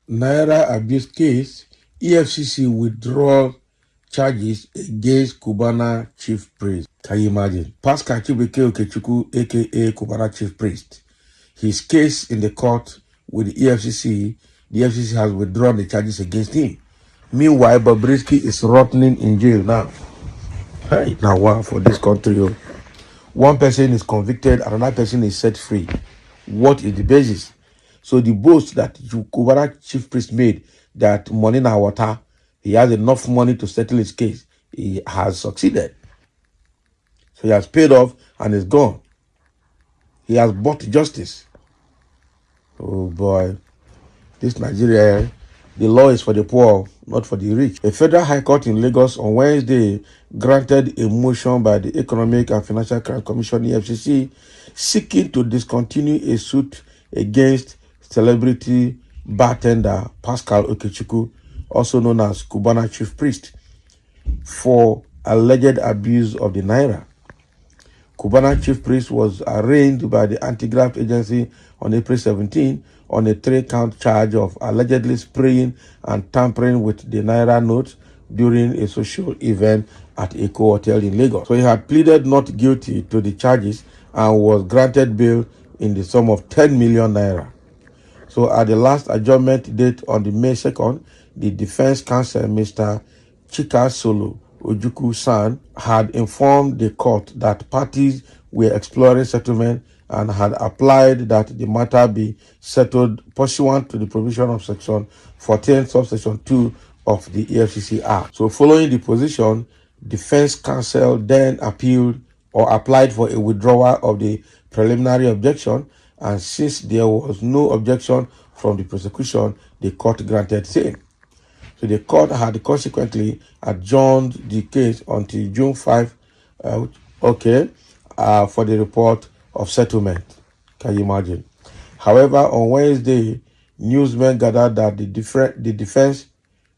Naira abuse case, Efcc withdraw charges against Cubana chief priest. Can you imagine? Pascal Chibeke Okechukwu, aka Cubana chief priest. His case in the court with the EFCC, the EFCC has withdrawn the charges against him. Meanwhile, Bobrisky is rotting in jail now. Hey, now wow for this country. One person is convicted, another person is set free. What is the basis? So the boast that Cubana chief priest made that money na water, he has enough money to settle his case, he has succeeded. So he has paid off and is gone. He has bought justice. Oh boy, this Nigeria, the law is for the poor, not for the rich. A federal high court in Lagos on Wednesday granted a motion by the Economic and Financial Crime Commission (EFCC) seeking to discontinue a suit against celebrity bartender Pascal Okechukwu, also known as Cubana chief priest, for alleged abuse of the naira. Cubana chief priest was arraigned by the anti-graft agency on April 17 on a 3-count charge of allegedly spraying and tampering with the naira notes during a social event at Eco Hotel in Lagos. So he had pleaded not guilty to the charges and was granted bail in the sum of 10 million naira. So at the last adjournment date on the May 2nd, the defense counsel, Mr. Chika Solo Ojukwu-san, had informed the court that parties were exploring settlement and had applied that the matter be settled pursuant to the provision of Section 14, subsection 2 of the EFCC Act. So following the position, defense counsel then appealed or applied for a withdrawal of the preliminary objection, and since there was no objection from the prosecution, the court granted same. So the court had consequently adjourned the case until June 5, for the report of settlement. Can you imagine? However, on Wednesday, newsmen gathered that the defense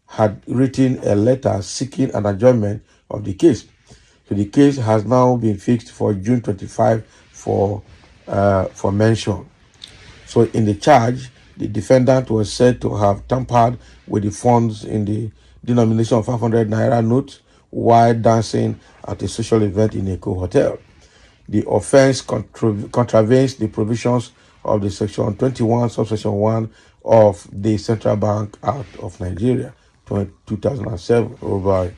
had written a letter seeking an adjournment of the case. So the case has now been fixed for June 25 for mention. So in the charge, the defendant was said to have tampered with the funds in the denomination of 500 naira notes while dancing at a social event in Eco Hotel. The offense contravenes the provisions of the Section 21, subsection 1 of the Central Bank Act of Nigeria, 2007. Oh boy.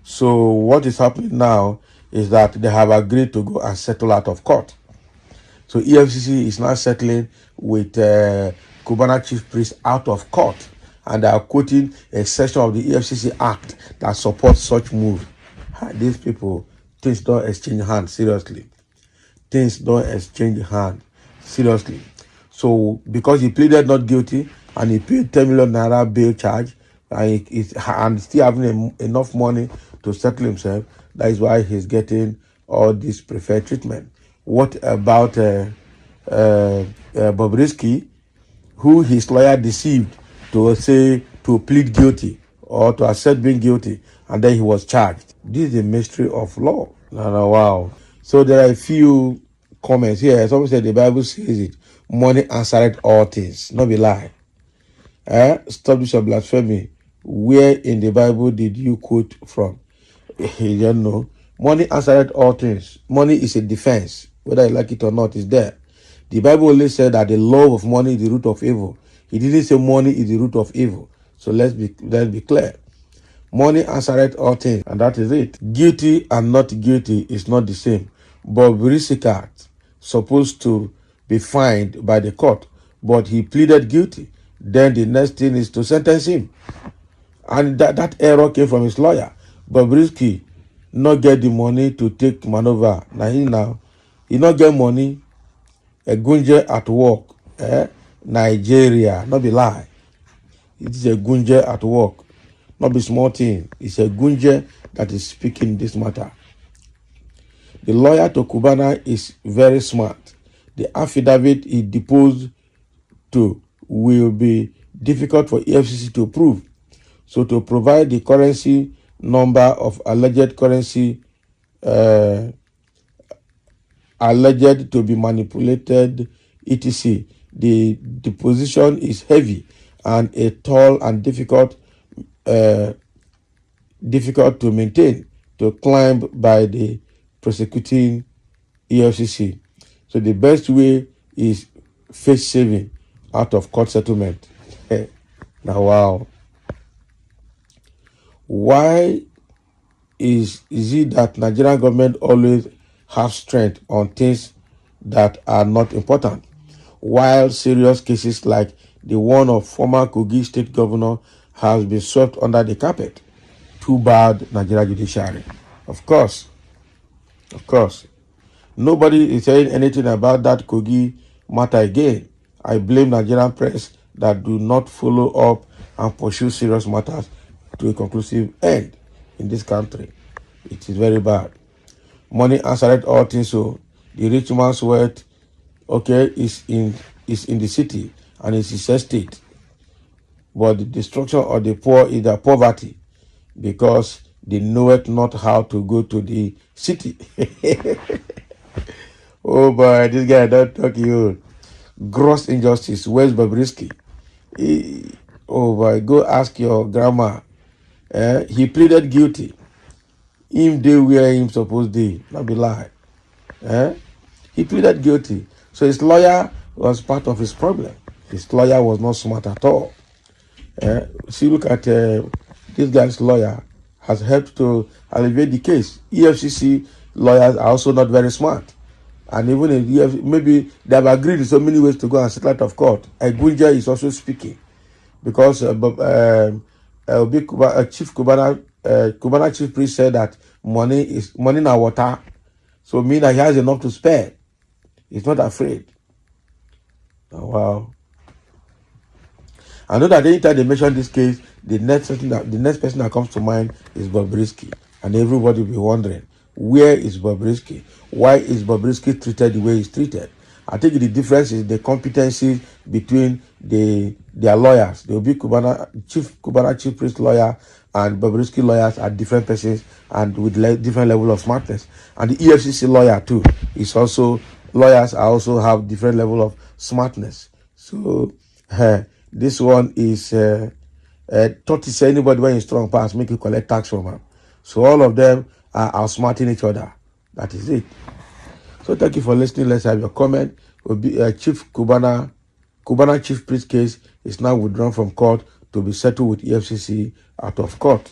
So what is happening now is that they have agreed to go and settle out of court. So EFCC is now settling with Cubana chief priest out of court, and they are quoting a section of the EFCC Act that supports such move. These people, things don't exchange hands, seriously. Things don't exchange hands, seriously. So because he pleaded not guilty and he paid 10 million naira bail charge, and still having enough money to settle himself, that is why he's getting all this preferred treatment. What about Bobrisky, who his lawyer deceived to plead guilty or to accept being guilty, and then he was charged? This is a mystery of law. Wow. So there are a few comments here. Someone said the Bible says it. Money answered all things. Not be lie. Stop this blasphemy. Where in the Bible did you quote from? You don't know. Money answered all things. Money is a defense. Whether you like it or not, is there. The Bible only said that the love of money is the root of evil. He didn't say money is the root of evil. So let's be clear. Money answered all things, and that is it. Guilty and not guilty is not the same. Bob Risika supposed to be fined by the court, but he pleaded guilty. Then the next thing is to sentence him. And that error came from his lawyer. Bobrisky not get the money to take maneuver. Now he not get money. A gunje at work. Nigeria. Not be lie. It is a gunje at work. Not be small thing. It's a gunje that is speaking this matter. The lawyer to Cubana is very smart. The affidavit he deposed to will be difficult for EFCC to prove. So to provide the currency number of alleged currency alleged to be manipulated, etc. The deposition is heavy and a tall and difficult to maintain, to climb by the prosecuting EFCC. So the best way is face saving out of court settlement. Now, wow. Why is it that Nigerian government always have strength on things that are not important, while serious cases like the one of former Kogi state governor has been swept under the carpet? Too bad, Nigeria judiciary. Of course. Nobody is saying anything about that Kogi matter again. I blame Nigerian press that do not follow up and pursue serious matters to a conclusive end in this country. It is very bad. Money answered all things, so the rich man's wealth, okay, is in the city and it's his estate. But the destruction of the poor is their poverty, because they know it not how to go to the city. Oh boy, this guy don't talk you. Gross injustice. Where's Bobrisky? Oh boy, go ask your grandma. He pleaded guilty. Him day where him supposed to, not be lie. He pleaded guilty. So his lawyer was part of his problem. His lawyer was not smart at all. See, look at this guy's lawyer has helped to alleviate the case. EFCC lawyers are also not very smart. And even if maybe they have agreed in so many ways to go and settle out of court. Agunja is also speaking, because Chief Cubana chief priest said that money now water, so mean that he has enough to spare. He's not afraid. Oh, wow. I know that anytime they mention this case, the next person that comes to mind is Bobrisky, and everybody will be wondering, where is Bobrisky? Why is Bobrisky treated the way he's treated? I think the difference is the competency between their lawyers. The Obi Cubana chief priest lawyer and Bobrisky lawyers are different persons and with different level of smartness. And the EFCC lawyer too is also, lawyers also have different level of smartness. So this one is thought to say anybody when he's strong pass make you collect tax from him. So all of them are outsmarting each other. That is it. So thank you for listening. Let's have your comment. Will be Chief Cubana chief priest case is now withdrawn from court to be settled with EFCC out of court.